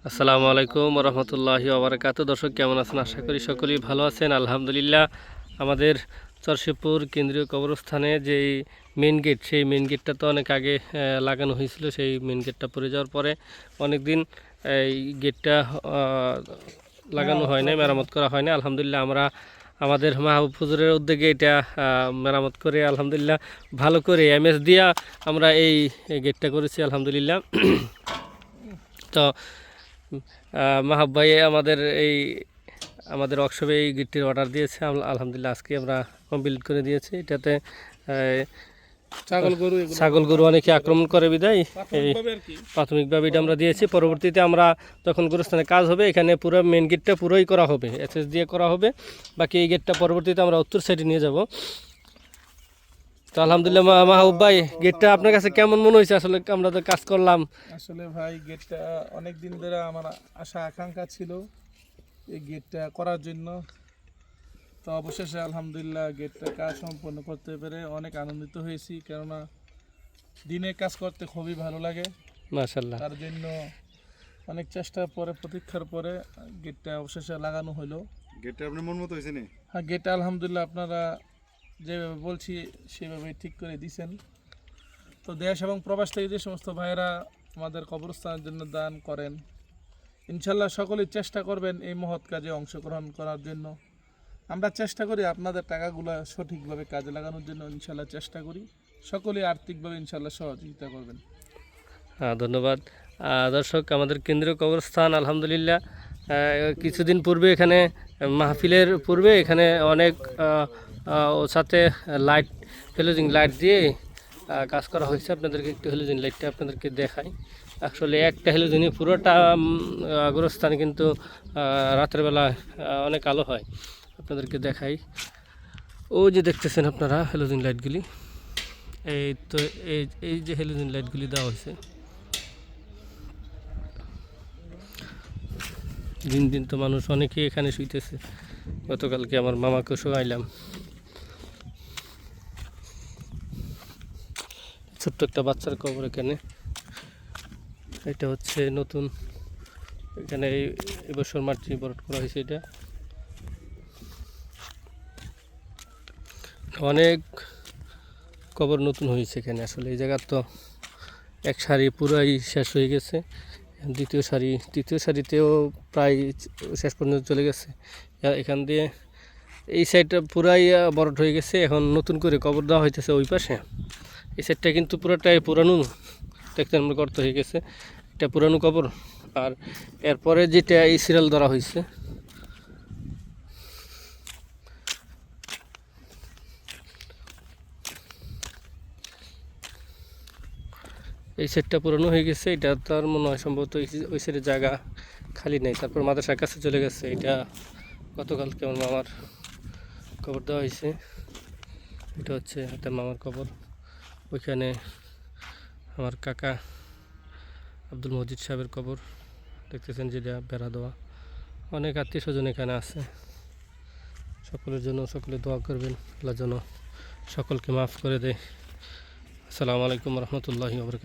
আসসালামু আলাইকুম রহমতুল্লাহি ওবরাকাতুহু। দর্শক কেমন আছেন? আশা করি সকলেই ভালো আছেন। আলহামদুলিল্লাহ। আমাদের চরশিবপুর কেন্দ্রীয় কবরস্থানে যেই মেন গেট, সেই মেন গেটটা তো অনেক আগে লাগানো হয়েছিল। সেই মেন গেটটা পড়ে যাওয়ার পরে অনেক দিন এই গেটটা লাগানো হয় নাই, মেরামত করা হয় না। আলহামদুলিল্লাহ আমরা আমাদের মাহবুব হুজুরের উদ্যোগে এটা মেরামত করে আলহামদুলিল্লাহ ভালো করে এমএস দিয়া আমরা এই গেটটা করেছি আলহামদুলিল্লাহ। তো মাহাব ভাই আমাদের ওয়ার্কশপে এই গিটটির অর্ডার দিয়েছে। আলহামদুলিল্লাহ আজকে আমরা কমপ্লিট করে দিয়েছি। এটাতে ছাগল গরু অনেকে আক্রমণ করে বিদায় এই প্রাথমিকভাবে এটা আমরা দিয়েছি। পরবর্তীতে আমরা যখন গুরুস্থানে কাজ হবে এখানে পুরো মেন গেটটা পুরোই করা হবে, এসএস দিয়ে করা হবে। বাকি এই গেটটা পরবর্তীতে আমরা উত্তর সাইডে নিয়ে যাব। তো আলহামদুলিল্লাহ মাহবুব ভাই, গেটটা আপনার কাছে কেমন মনে হয়েছে? আসলে আমরা তো কাজ করলাম। আসলে ভাই গেটটা অনেক দিন ধরে আমার আশা আকাঙ্ক্ষা ছিল এই গেটটা করার জন্য। তো অবশেষে আলহামদুলিল্লাহ গেটটা কাজ সম্পন্ন করতে পেরে অনেক আনন্দিত হয়েছি, কেননা দিনে কাজ করতে খুবই ভালো লাগে মাশাআল্লাহ। তার জন্য অনেক চেষ্টার পরে প্রতীক্ষার পরে গেটটা অবশেষে লাগানো হলো। গেটটা আপনার মন মতো হয়েছে না? হ্যাঁ, গেটটা আলহামদুলিল্লাহ আপনারা যেভাবে বলছি সেভাবে ঠিক করে দিয়েছেন। তো দেশ এবং প্রবাস থেকে যে সমস্ত ভাইয়েরা আমাদের কবরস্থানের জন্য দান করেন, ইনশাল্লাহ সকলেই চেষ্টা করবেন এই মহৎ কাজে অংশগ্রহণ করার জন্য। আমরা চেষ্টা করি আপনাদের টাকাগুলো সঠিকভাবে কাজে লাগানোর জন্য, ইনশাল্লাহ চেষ্টা করি। সকলেই আর্থিকভাবে ইনশাল্লাহ সহযোগিতা করবেন। হ্যাঁ, ধন্যবাদ। দর্শক, আমাদের কেন্দ্রীয় কবরস্থান আলহামদুলিল্লাহ কিছুদিন পূর্বে এখানে মাহফিলের পূর্বে এখানে অনেক ওর সাথে লাইট, হেলোজিং লাইট দিয়ে কাজ করা হয়েছে। আপনাদেরকে একটু হেলোজিন লাইটটা আপনাদেরকে দেখাই। আসলে একটা হেলোজিনে পুরোটা গোরস্থানে কিন্তু রাতের বেলা অনেক আলো হয়। আপনাদেরকে দেখাই, ও যে দেখতেছেন আপনারা হেলোজিন লাইটগুলি, এই তো এই যে হেলোজিন লাইটগুলি দেওয়া হয়েছে। দিন দিন তো মানুষ অনেকেই এখানে শুইতেছে। গতকালকে আমার মামাকে শোয়াইলাম। ছোট্ট একটা বাচ্চার কবর এখানে। এটা হচ্ছে নতুন, এখানে এবছর মাটি ভরাট করা হয়েছে। এটা অনেক কবর নতুন হয়েছে এখানে। আসলে এই জায়গার তো এক সারি পুরাই শেষ হয়ে গেছে, তৃতীয় সারিতেও প্রায় শেষ পর্যন্ত চলে গেছে। এখান দিয়ে এই সাইডটা পুরাই ভরাট হয়ে গেছে। এখন নতুন করে কবর দেওয়া হইতেছে ওই পাশে। এই সাইডটা কিন্তু পুরোটাই পুরানো, দেখতে আমরা গর্ত হয়ে গেছে। এটা পুরানো কবর। আর এরপরে যেটা এই সিরিয়াল ধরা হয়েছে, এই সেটটা পুরনো হয়ে গেছে। এটা তার মনে হয় সম্ভবত ওই সাইডে জায়গা খালি নেই। তারপর মাদ্রাসার কাছে চলে গেছে। এটা গতকালকে আমার মামার কবর দেওয়া হয়েছে। এটা হচ্ছে হাতের মামার কবর। ওইখানে আমার কাকা আব্দুল মজিদ সাহেবের কবর দেখতেছেন, যেটা বেড়া দেওয়া। অনেক আত্মীয় স্বজন এখানে আছে। সকলের জন্য সকলে দোয়া করবেন, আল্লাহ যেন সকলকে মাফ করে দেয়। আসসালামু আলাইকুম রহমতুল্লাহি ওয়া বারাকাতুহু।